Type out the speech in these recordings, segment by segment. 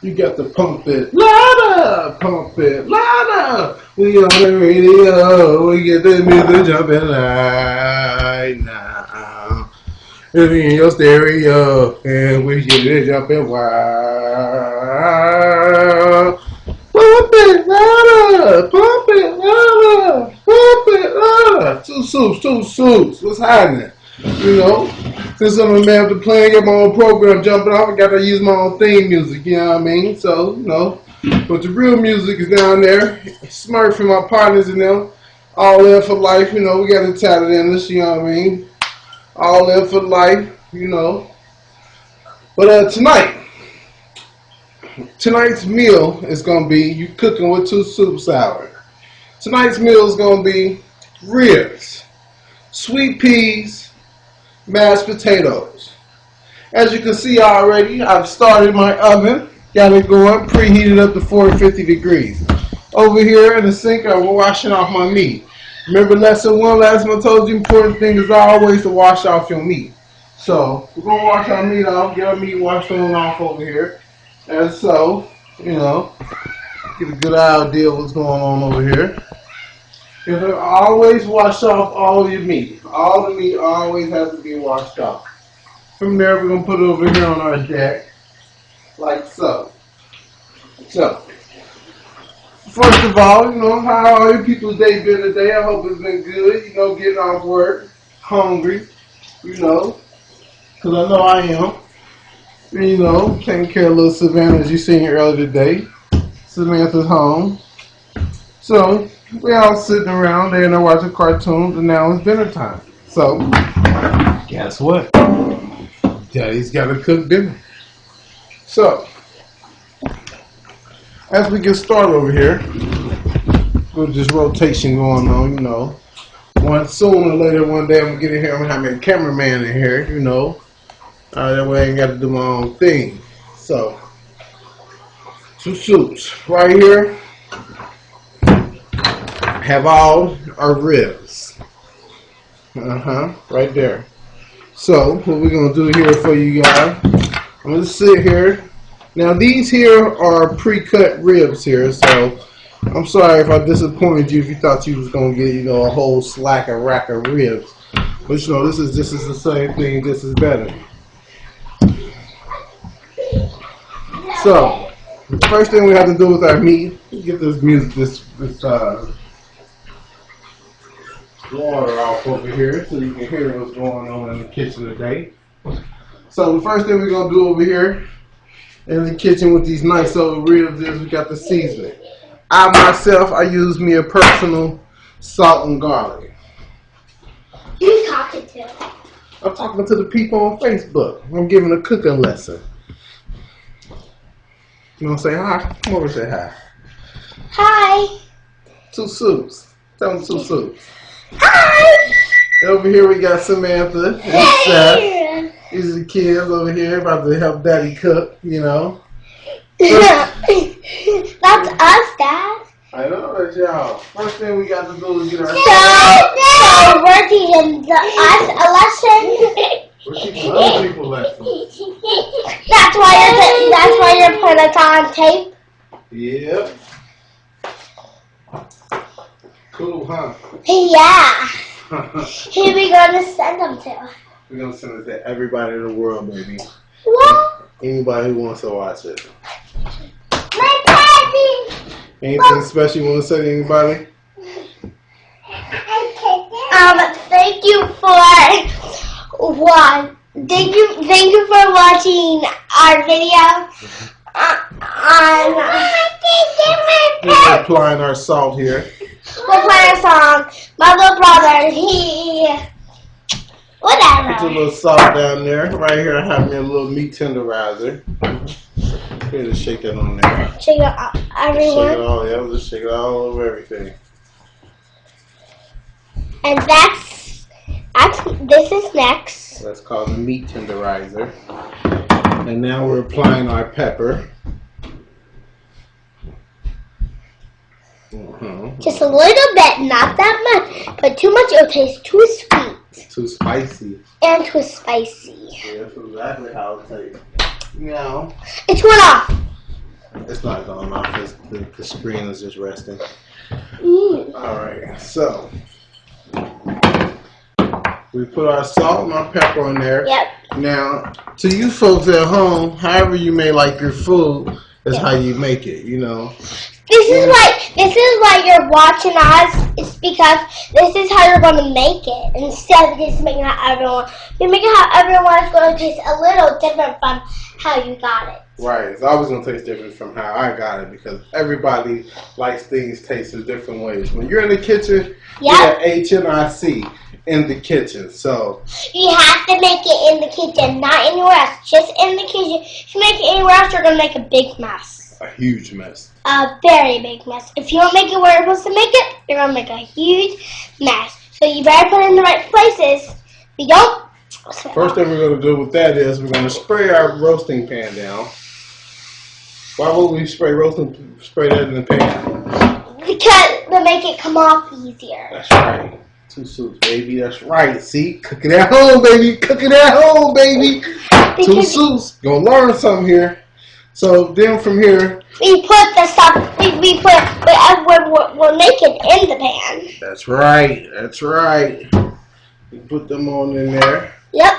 You got to pump it louder, pump it louder. We on the radio, we get the music jumping right now. It's in your stereo, and we get it jumping wild. Pump it louder, pump it louder, pump it louder. Two soups, what's happening? You know, since I'm a man to play, get my own program jumping off, I gotta use my own theme music, you know what I mean? So, you know, but the real music is down there. Smurf for my partners and them. All in for life, you know, we got it tatted in this, you know what I mean? All in for life, you know. But tonight's meal is gonna be you cooking with two soup salad. Tonight's meal is gonna be ribs, sweet peas, mashed potatoes. As you can see already, I've started my oven, got it going, preheated up to 450 degrees. Over here in the sink, I'm washing off my meat. Remember lesson one, last time I told you, important thing is always to wash off your meat. So, we're going to wash our meat off, get our meat washed on off over here. And so, you know, get a good idea of what's going on over here. You know, always wash off all of your meat. All the meat always has to be washed off. From there, we're going to put it over here on our deck, like so. So, first of all, you know, how all you people's day been today? I hope it's been good. You know, getting off work, hungry, you know, because I know I am. You know, taking care of little Savannah, as you seen earlier today. Samantha's home. So, we all sitting around there and they're watching cartoons, and now it's dinner time. So, guess what? Daddy's got to cook dinner. So, as we get started over here, with this rotation going on, you know, sooner or later one day I'm going to get in here, I'm going to have my cameraman in here, you know. That way I ain't got to do my own thing. So, two soups. Right here, have all our ribs. Right there. So, what we're going to do here for you guys, I'm going to sit here. Now, these here are pre-cut ribs here, so I'm sorry if I disappointed you if you thought you was going to get, you know, a whole rack of ribs. But, you know, this is the same thing, this is better. So, the first thing we have to do with our meat, get this water off over here so you can hear what's going on in the kitchen today. So the first thing we're going to do over here in the kitchen with these nice old ribs is we got the seasoning. I use me a personal salt and garlic. Who you talking to? I'm talking to the people on Facebook. I'm giving a cooking lesson. You want to say hi? Come over and say hi. Hi. Two soups. Tell them two soups. Hi. Over here we got Samantha and Seth. These are the kids over here about to help Daddy cook, you know. That's us, Dad. I know that's y'all. First thing we got to do is get our... So we're teaching us a lesson. We're teaching other people lessons. That's why you're putting us on tape. Yep. Cool, huh? Yeah. Who are we gonna send them to? We're gonna send it to everybody in the world, baby. What? Anybody who wants to watch it. My daddy. Anything special you want to say to anybody? Thank you for Thank you for watching our video. We're applying our salt here. We're playing a song. My little brother, whatever. Put a little salt down there. Right here, I have me a little meat tenderizer. Here to shake that on there. Shake it everyone. Shake it all, yeah. Just shake it all over everything. And this is next. That's called the meat tenderizer. And now we're applying our pepper. Just a little bit, not that much. But too much, it'll taste too sweet. Too spicy. And too spicy. Yeah, that's exactly how it tastes. Now, It's went off. it's not going off. The screen is just resting. Mm. Alright, so we put our salt and our pepper in there. Yep. Now, to you folks at home, however you may like your food is how you make it, you know. This is why you're watching us. It's because this is how you're gonna make it instead of just making how everyone. You're making how everyone's gonna taste a little different from how you got it. Right, it's always going to taste different from how I got it because everybody likes things tasted different ways. When you're in the kitchen, you Yep. got HNIC in the kitchen. So You have to make it in the kitchen, not anywhere else. Just in the kitchen. If you make it anywhere else, you're gonna make a big mess. a huge mess. A very big mess. If you don't make it where you're supposed to make it, you're gonna make a huge mess. So you better put it in the right places. If you don't, First thing we're going to do with that is we're going to spray our roasting pan down. Why would we spray that in the pan? because to make it come off easier. That's right. 2 soups, baby. That's right. See? Cooking at home, baby. Cooking at home, baby. 2 soups. Gonna learn something here. So then from here, We put the stuff. We put whatever we're making in the pan. that's right. That's right. We put them on in there. Yep.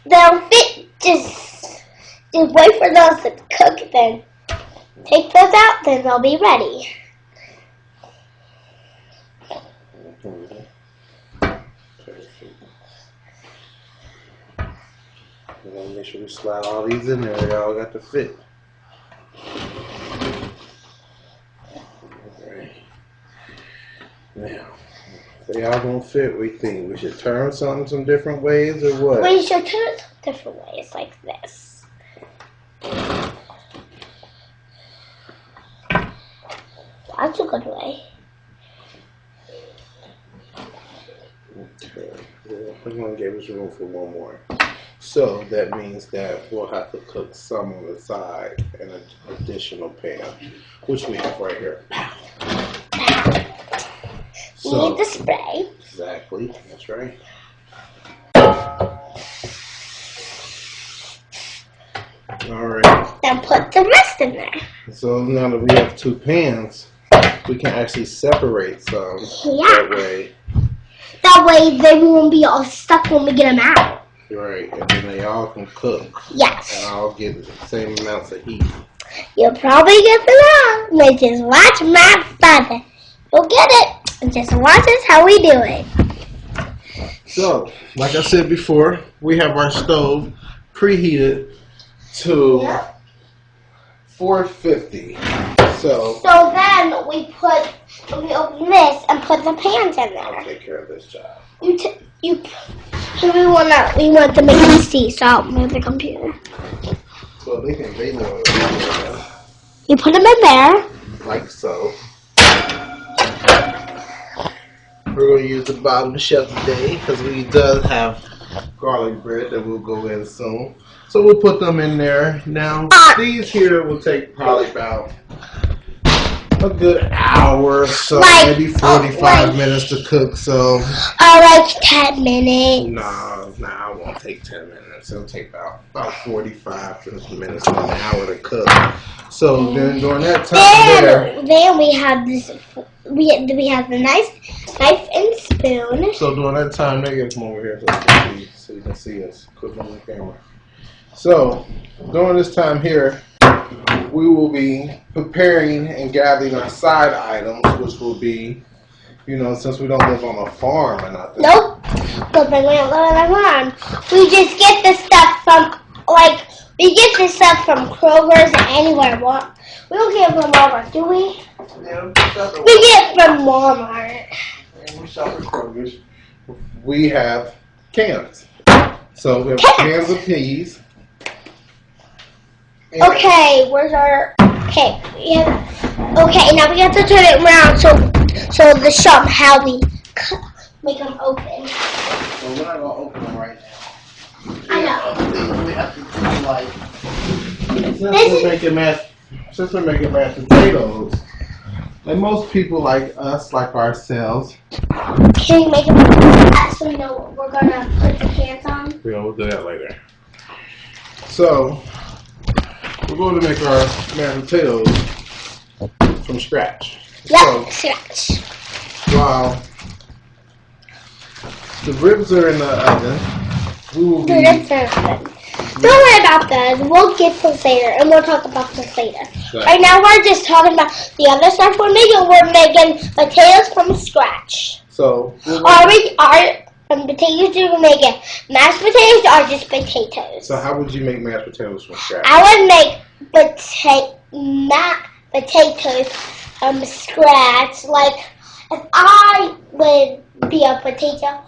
They'll fit. Just wait for those to cook. Then take those out. Then they'll be ready. We're gonna make sure we slide all these in there. They all got to fit. Okay. Now, if they all gonna fit, we think we should turn something some different ways or what? We should turn it different ways, like this. That's a good way. Okay. Well, we're gonna give us room for one more. So that means that we'll have to cook some on the side in an additional pan, which we have right here. So, Need the spray. exactly, that's right. All right. Then put the rest in there. So now that we have 2 pans, we can actually separate some. Yeah. That way, That way they won't be all stuck when we get them out. right, and then they all can cook Yes. and all get the same amounts of heat. You'll probably get them out. But just watch my father. You'll get it. And just watch us how we do it. So, like I said before, we have our stove preheated to Yep. 450. So, So then we open this and put the pans in I'll there. take care of this job. So we want to make it see, so I'll move the computer. So they know You put them in there. like so. We're going to use the bottom shelf today because we does have garlic bread that will go in soon. So we'll put them in there. Now, these here will take probably about a good hour or so, maybe 45 minutes to cook. So, Like 10 minutes. no, it won't take 10 minutes. It'll take about 45 minutes to an hour to cook. So then during that time Then we have this. We have the nice knife and spoon. So during that time, they get come over here so you can see us quick on the camera. So during this time here, we will be preparing and gathering our side items, which will be, since we don't live on a farm or nothing. Nope. But we don't live on a farm. We just get the stuff from Kroger's and anywhere. We don't get it from Walmart, do we? Yeah, We get it from Walmart. we shop at Kroger's. We have cans. So we have cans of peas. And Okay, where's our? Okay, okay. Now we have to turn it around so the shop how we make them open. So we're not gonna open them right now. I know. We have to do like since we're making mashed potatoes, and most people like us, like ourselves. Can you make them so we know what we're gonna put the cans on? We'll do that later. So we're going to make our mashed potatoes from scratch. Yep, scratch. While the ribs are in the oven, we will be... Dude, that's perfect. Don't worry about that. We'll get this later, and we'll talk about this later. Right now, we're just talking about the other stuff we're making. We're making potatoes from scratch. So, potatoes we're making mashed potatoes or just potatoes? So how would you make mashed potatoes from scratch? I would make potatoes from scratch. Like, if I would be a potato,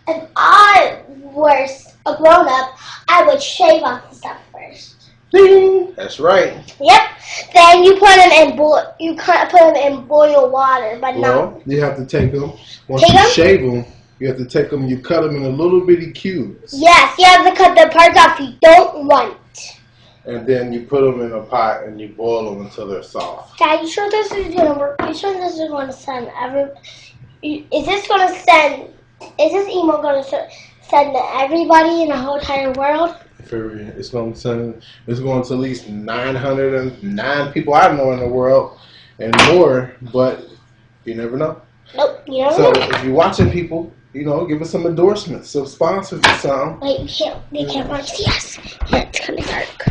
if I was a grown up, I would shave off the stuff first. Ding! That's right. Yep. Then you put them in You can't put them in boiled water, but well, you have to take them. Once you shave them, you have to take them. You cut them in a little bitty cubes. Yes, you have to cut the parts off you don't want. And then you put them in a pot and you boil them until they're soft. Dad, you sure this is gonna work? You sure this is gonna send Is this email gonna send to everybody in the whole entire world? It's going to at least 909 people I know in the world and more, but you never know. Nope, you never know. So if you're watching people, give us some endorsements, some sponsors or something. Wait, they can't watch. Yes, it's kind of dark.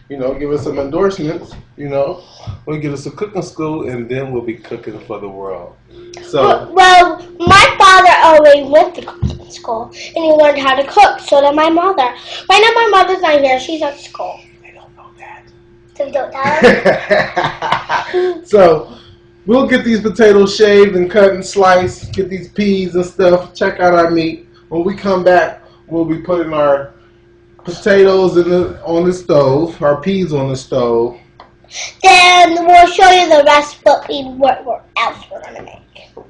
Give us some endorsements, we'll get us a cooking school and then we'll be cooking for the world. So well, my father already went to cooking school and he learned how to cook. So did my mother. Right now my mother's not here. She's at school. They don't know that. So we don't tell her. So we'll get these potatoes shaved and cut and sliced. Get these peas and stuff. Check out our meat. When we come back, we'll be putting our potatoes on the stove. Our peas on the stove. Then we'll show you the rest. What else we're gonna make.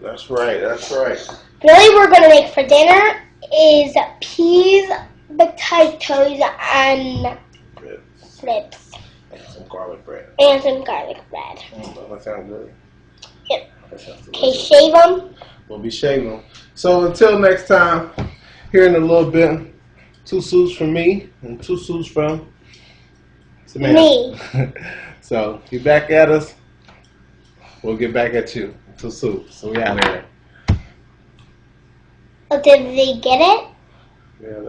That's right. That's right. Really, we're gonna make for dinner is peas, potatoes, and ribs. And some garlic bread. And some garlic bread. That sounds good. Yep. Okay, shave them. We'll be shaving them. So until next time, here in a little bit, 2 soups from me and 2 soups from Samantha. Me. So if you're back at us, we'll get back at you. 2 soups. So we out of here. Oh, did they get it? Yeah.